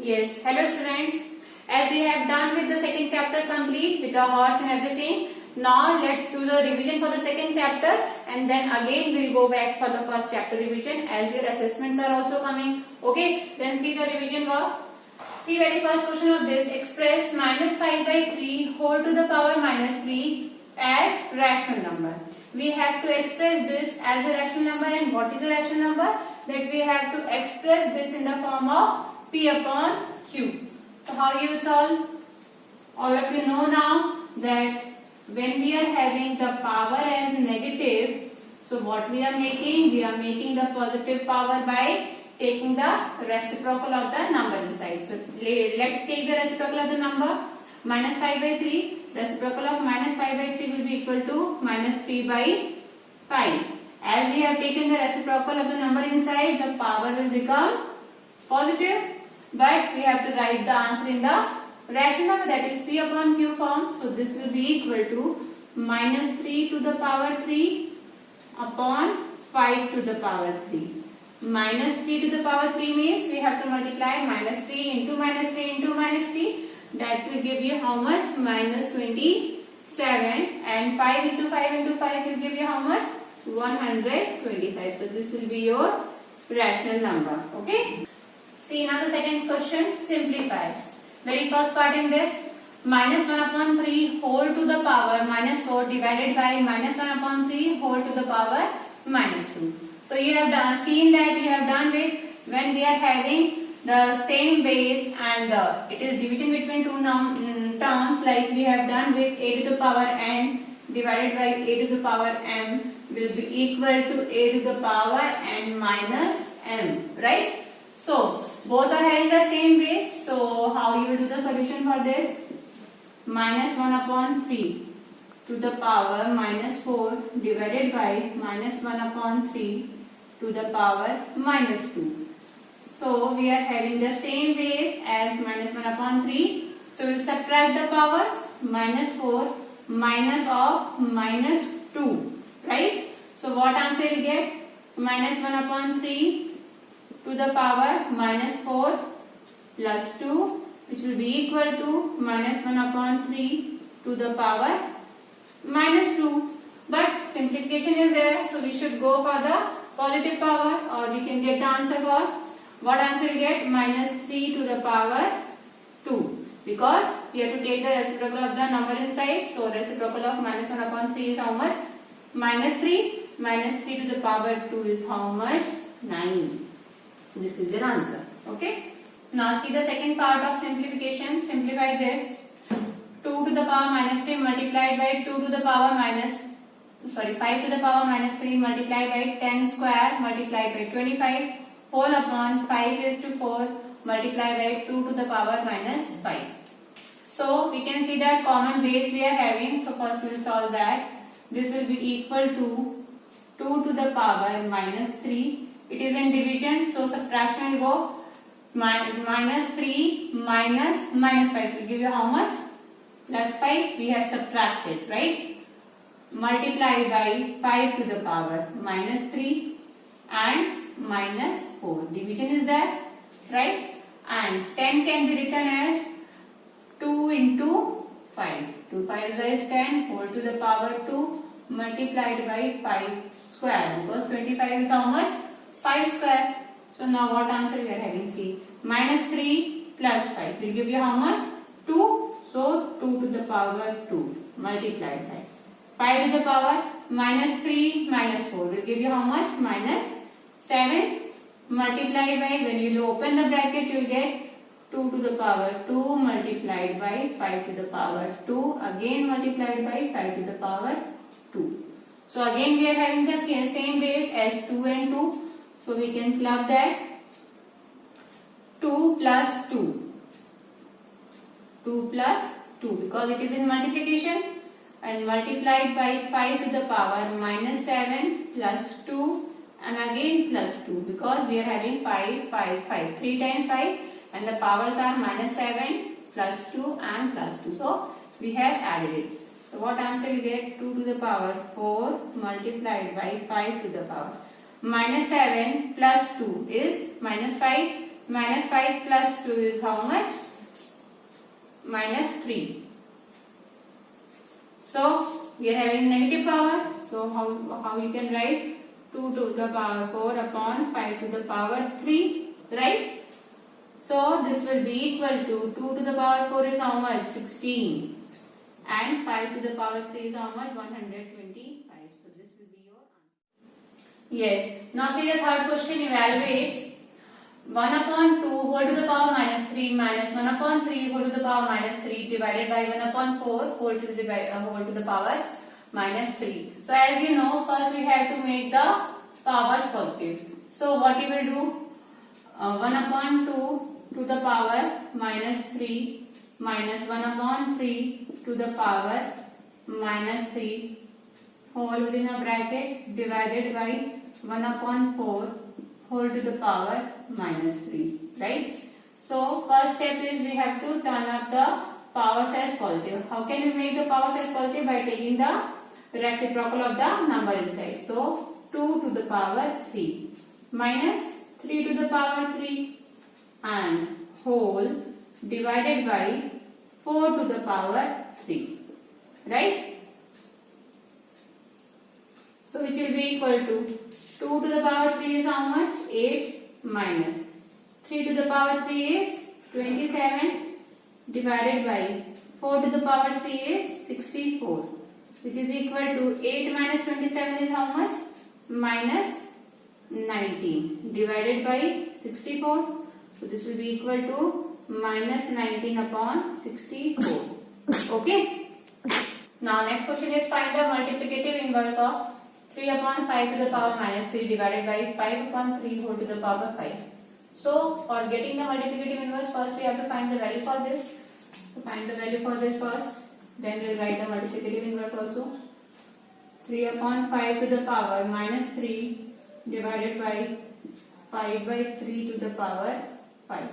Yes, hello students. As we have done with the second chapter complete with the hordes and everything, now let's do the revision for the second chapter and then again we'll go back for the first chapter revision as your assessments are also coming. Okay, then see the revision work. See very first question of this, express minus 5 by 3 whole to the power minus 3 as rational number. We have to express this as a rational number, and what is a rational number? That we have to express this in the form of P upon Q. So how you will solve? All of you know now that when we are having the power as negative, so what we are making? We are making the positive power by taking the reciprocal of the number inside. So let's take the reciprocal of the number minus 5 by 3. Reciprocal of minus 5 by 3 will be equal to minus 3 by 5. As we have taken the reciprocal of the number inside, the power will become positive, but we have to write the answer in the rational number, that is P upon Q form. So this will be equal to minus 3 to the power 3 upon 5 to the power 3. Minus 3 to the power 3 means we have to multiply minus 3 into minus 3 into minus 3. That will give you how much? Minus 27, and 5 into 5 into 5 will give you how much? 125. So this will be your rational number. Okay. See now the second question, simplify. Very first part in this, minus 1 upon 3 whole to the power minus 4 divided by minus 1 upon 3 whole to the power minus 2. So you have seen that we have done with when we are having the same base and it is division between two terms, like we have done with a to the power n divided by a to the power m will be equal to a to the power n minus m, right? So both are having the same base. So how you will do the solution for this? Minus 1 upon 3 to the power minus 4 divided by minus 1 upon 3 to the power minus 2. So we are having the same base as minus 1 upon 3. So we will subtract the powers, minus 4 minus of minus 2, right? So what answer you get? Minus 1 upon 3 to the power minus 4 plus 2, which will be equal to minus 1 upon 3 to the power minus 2. But simplification is there, so we should go for the positive power, or we can get the answer for what answer you get? Minus 3 to the power 2, because we have to take the reciprocal of the number inside. So reciprocal of minus 1 upon 3 is how much? Minus 3. Minus 3 to the power 2 is how much? 9. So this is your answer. Okay. Now see the second part of simplification. Simplify this. 2 to the power minus 3 multiplied by 2 to the power 5 to the power minus 3 multiplied by 10 square multiplied by 25 whole upon 5 raised to 4 multiplied by 2 to the power minus 5. So we can see that common base we are having. So first we will solve that. This will be equal to 2 to the power minus 3. It is in division, so subtraction will go. Minus 3 minus 5 will give you how much? Plus 5. We have subtracted, right? Multiplied by 5 to the power minus 3 and minus 4. Division is there, right? And 10 can be written as 2 into 5. 2 5 is 10 whole to the power 2 multiplied by 5 square, because 25 is how much? 5 square. So now what answer we are having? See, minus 3 plus 5 will give you how much? 2. So 2 to the power 2 multiplied by 5 to the power minus 3 minus 4 will give you how much? Minus 7 multiplied by, when you open the bracket you will get 2 to the power 2 multiplied by 5 to the power 2 again multiplied by 5 to the power 2. So again we are having the same base as 2 and 2. So we can club that 2 plus 2. 2 plus 2, because it is in multiplication, and multiplied by 5 to the power minus 7 plus 2 and again plus 2, because we are having 5, 5, 5. 3 times 5 and the powers are minus 7 plus 2 and plus 2. So we have added it. So what answer you get? 2 to the power 4 multiplied by 5 to the power minus 7 plus 2 is minus 5. minus 5 plus 2 is how much? Minus 3. So we are having negative power. So how you can write 2 to the power 4 upon 5 to the power 3, right? So this will be equal to 2 to the power 4 is how much? 16. And 5 to the power 3 is how much? 125. So this will be your answer. Yes. Now see the third question. Evaluate 1 upon 2 whole to the power minus 3 minus 1 upon 3 whole to the power minus 3 divided by 1 upon 4 whole to the power minus 3. So as you know, first we have to make the powers positive. So what you will do? 1 upon 2 to the power minus 3 minus 1 upon 3 to the power minus 3 whole within a bracket divided by 1 upon 4 whole to the power minus 3, right? So first step is we have to turn up the powers as positive. How can we make the powers as positive? By taking the reciprocal of the number inside. So 2 to the power 3 minus 3 to the power 3 and whole divided by 4 to the power 3, right? So which will be equal to 2 to the power 3 is how much? 8 minus 3 to the power 3 is 27 divided by 4 to the power 3 is 64, which is equal to 8 minus 27 is how much? Minus 19 divided by 64. So this will be equal to minus 19 upon 64. Okay. Now next question is find the multiplicative inverse of 3 upon 5 to the power minus 3 divided by 5 upon 3 whole to the power 5. So for getting the multiplicative inverse, first we have to find the value for this. So find the value for this first. Then we will write the multiplicative inverse also. 3 upon 5 to the power minus 3 divided by 5 by 3 to the power 5.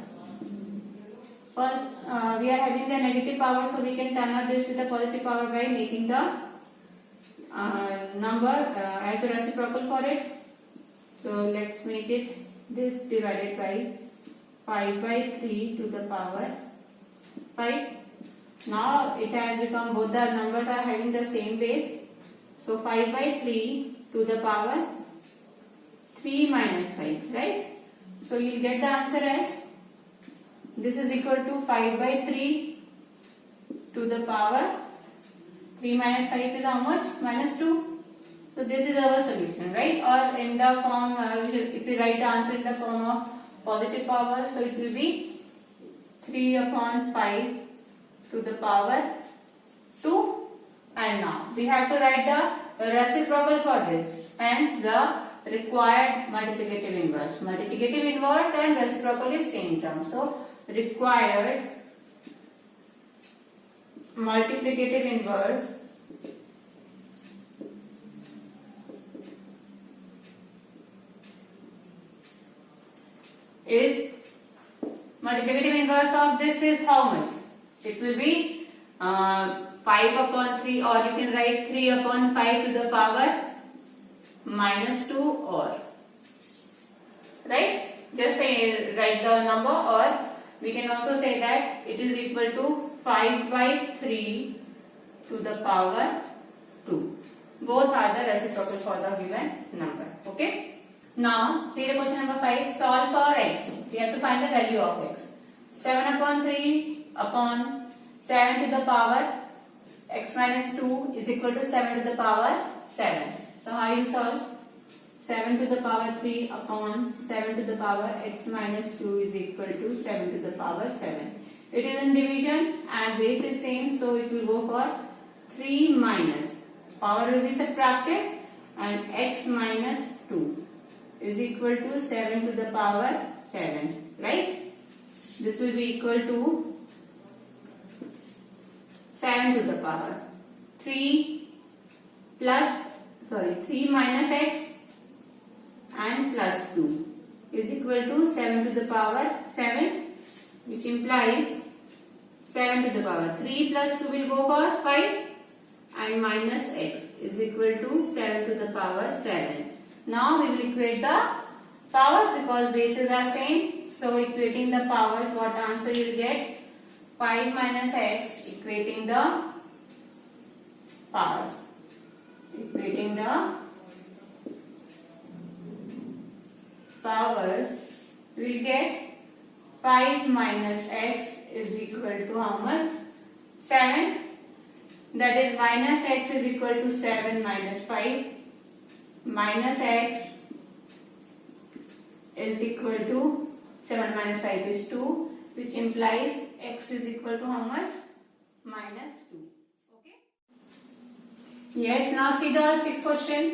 First, we are having the negative power, so we can turn out this with a positive power by making the number as a reciprocal for it. So let's make it this divided by 5 by 3 to the power 5. Now it has become both the numbers are having the same base. So 5 by 3 to the power 3 minus 5, right? So you will get the answer as this is equal to 5 by 3 to the power 3 minus 5 is how much? Minus 2. So this is our solution, right? Or in the form, if we write the answer in the form of positive power, so it will be 3 upon 5 to the power 2. And now we have to write the reciprocal for this. Hence the required multiplicative inverse. Multiplicative inverse and reciprocal is same term. So required multiplicative inverse is multiplicative inverse of this is how much? It will be 5 upon 3, or you can write 3 upon 5 to the power minus 2, or right? Just say write the number, or we can also say that it is equal to 5 by 3 to the power 2. Both are the reciprocal for the given number. Okay. Now see the question number 5. Solve for x. We have to find the value of x. 7 upon 3 upon 7 to the power x minus 2 is equal to 7 to the power 7. So how you solve? 7 to the power 3 upon 7 to the power x minus 2 is equal to 7 to the power 7. It is in division and base is same, so it will go for 3 minus. Power will be subtracted and x minus 2 is equal to 7 to the power 7, right? This will be equal to 7 to the power 3 minus x and plus 2 is equal to 7 to the power 7, which implies 7 to the power 3 plus 2 will go for 5 and minus x is equal to 7 to the power 7. Now we will equate the powers because bases are same. So equating the powers, what answer you will get? 5 minus x equating the powers. Equating the powers, we will get 5 minus x is equal to how much? 7. That is minus x is equal to 7 minus 5. Minus x is equal to 7 minus 5 is 2, which implies x is equal to how much? Minus 2. Okay? Yes, now see the sixth question.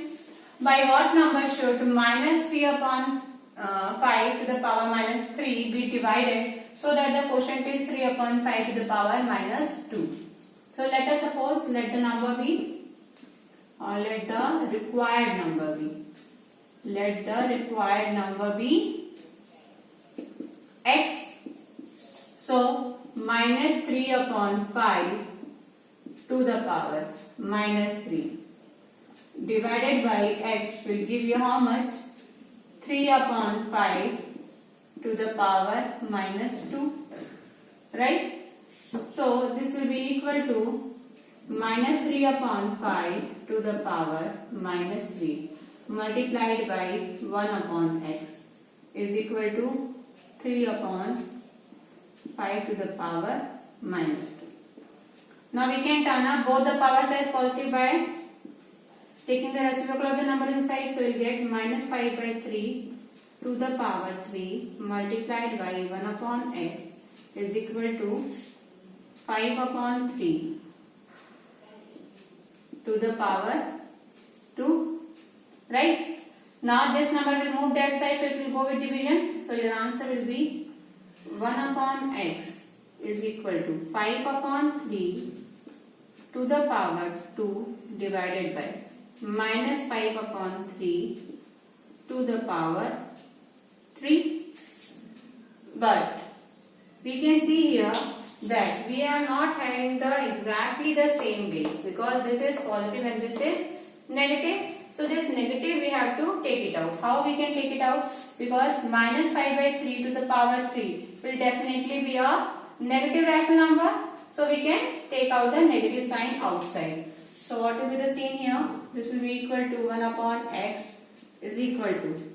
By what number should minus 3 upon 5 to the power minus 3 be divided so that the quotient is 3 upon 5 to the power minus 2? So let us suppose, let the number be, or let the required number be. Let the required number be x. So minus 3 upon 5 to the power minus 3 divided by x will give you how much? 3 upon 5 to the power minus 2. Right? So this will be equal to minus 3 upon 5 to the power minus 3 multiplied by 1 upon x is equal to 3 upon 5 to the power minus 2. Now we can turn up both the powers as positive by taking the reciprocal of the number inside. So we will get minus 5 by 3 to the power 3 multiplied by 1 upon x is equal to 5 upon 3 to the power 2. Right? Now this number will move that side, so it will go with division. So your answer will be 1 upon x is equal to 5 upon 3 to the power 2 divided by minus 5 upon 3 to the power 3. But we can see here that we are not having exactly the same base, because this is positive and this is negative. So this negative we have to take it out. How we can take it out? Because minus 5 by 3 to the power 3 will definitely be a negative rational number. So we can take out the negative sign outside. So what will be the scene here? This will be equal to 1 upon x is equal to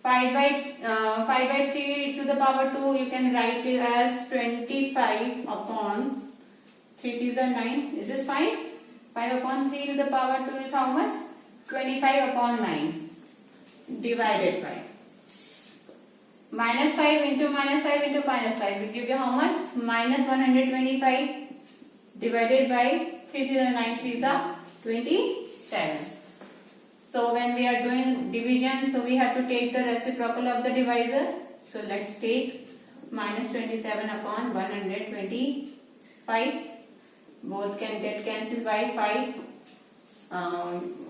5 by 3 to the power 2. You can write it as 25 upon 3 to the 9. Is this fine? 5 upon 3 to the power 2 is how much? 25 upon 9 divided by minus 5 into minus 5 into minus 5 will give you how much? Minus 125 divided by 3 to the 9, 3 to the 27. So when we are doing division, so we have to take the reciprocal of the divisor. So let's take minus 27 upon 125. Both can get cancelled by 5.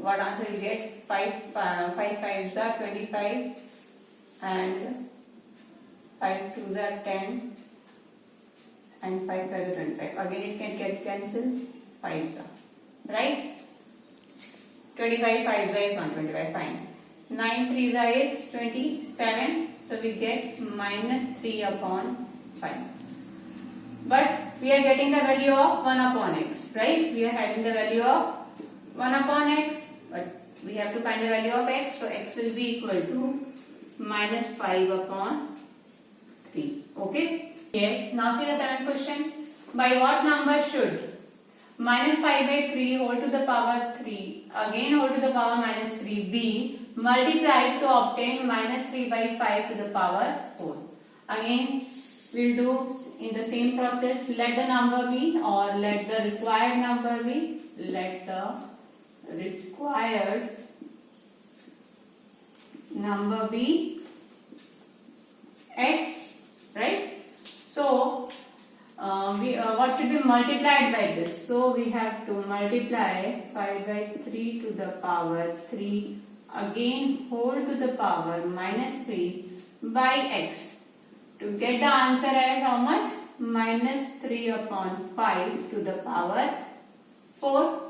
What answer you get? 5 5s are 25 and 5 2s are 10 and 5 5s are 25. Again it can get cancelled. 5s are. Right? 25 5s is 125. Fine. 9 3s is 27. So we get minus 3 upon 5. But we are getting the value of 1 upon x. Right? We are having the value of 1 upon x, but we have to find the value of x, so x will be equal to minus 5 upon 3. Okay? Yes. Now see the seventh question. By what number should minus 5 by 3 whole to the power 3 again whole to the power minus 3 be multiplied to obtain minus 3 by 5 to the power 4? Again we'll do in the same process. Let the number be, or let the required number be. Let the required number be x, right? So what should be multiplied by this? So we have to multiply 5 by 3 to the power 3 again whole to the power minus 3 by x to get the answer as how much? Minus 3 upon 5 to the power 4.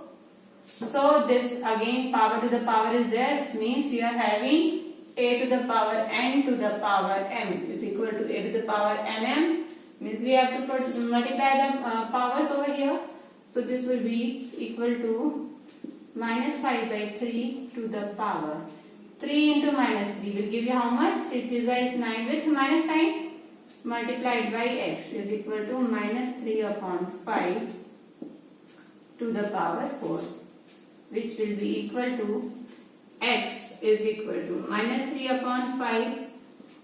So this again power to the power is there, means you are having a to the power n to the power m. If you to a to the power nm, means we have to multiply the powers over here. So this will be equal to minus 5 by 3 to the power. 3 into minus 3 will give you how much? 3 3 is 9 with minus sign multiplied by x is equal to minus 3 upon 5 to the power 4, which will be equal to x is equal to minus 3 upon 5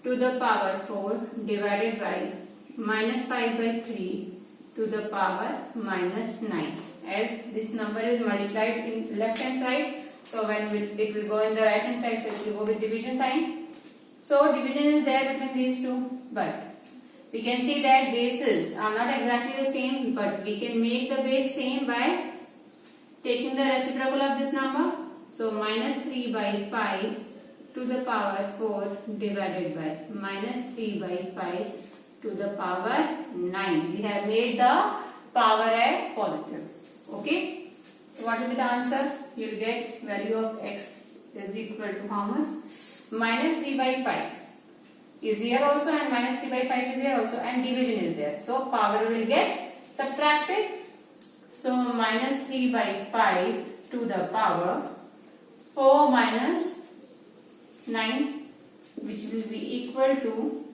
to the power 4 divided by minus 5 by 3 to the power minus 9. As this number is multiplied in left hand side, so when it will go in the right hand side, so it will go with division sign. So division is there between these two, but we can see that bases are not exactly the same, but we can make the base same by taking the reciprocal of this number. So minus 3 by 5 to the power 4 divided by minus 3 by 5 to the power 9. We have made the power as positive. Okay. So what will be the answer? You will get value of x is equal to how much? Minus 3 by 5 is here also, and minus 3 by 5 is here also, and division is there. So power will get subtracted. So minus 3 by 5 to the power 4 minus 9, which will be equal to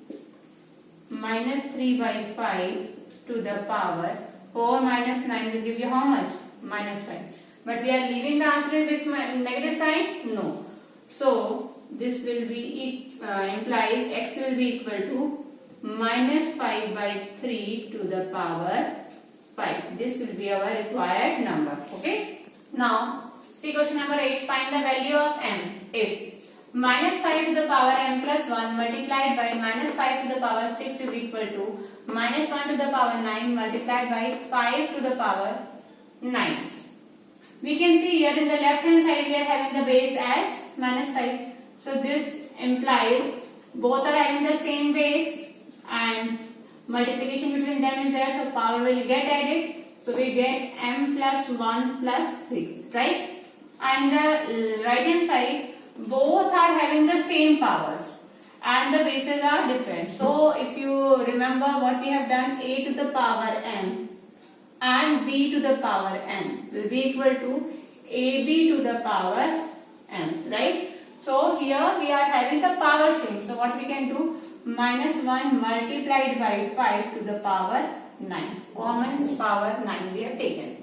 minus 3 by 5 to the power 4 minus 9 will give you how much? Minus 5. But we are leaving the answer with negative sign? No. So this will be implies x will be equal to minus 5 by 3 to the power 5. This will be our required number. Okay. Now see question number 8. Find the value of m if minus 5 to the power m plus 1 multiplied by minus 5 to the power 6 is equal to minus 1 to the power 9 multiplied by 5 to the power 9. We can see here in the left hand side we are having the base as minus 5. So this implies both are having the same base and multiplication between them is there. So power will get added. So we get m plus 1 plus 6, right? And the right hand side both are having the same powers and the bases are different. So if you remember what we have done, a to the power m and b to the power n will be equal to ab to the power m, right? So here we are having the power same. So what we can do? Minus 1 multiplied by 5 to the power 9. Common power 9 we have taken.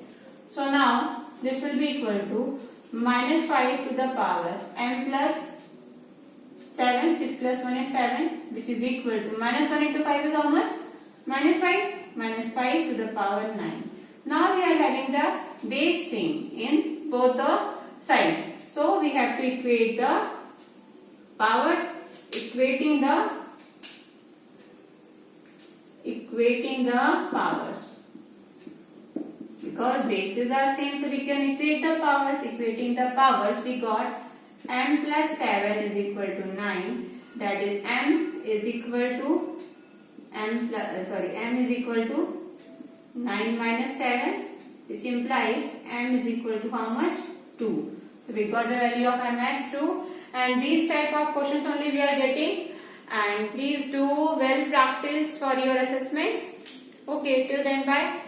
So now this will be equal to minus 5 to the power m plus 7. 6 plus 1 is 7, which is equal to minus 1 into 5 is how much? Minus 5. Minus 5 to the power 9. Now we are having the base same in both the sides. So we have to equate the powers, equating the powers. Because bases are same, so we can equate the powers. Equating the powers, we got m plus 7 is equal to 9. That is m is equal to m is equal to 9 minus 7, which implies m is equal to how much? 2. So we got the value of m as 2, and these type of questions only we are getting. And please do well practice for your assessments. Okay, till then, bye.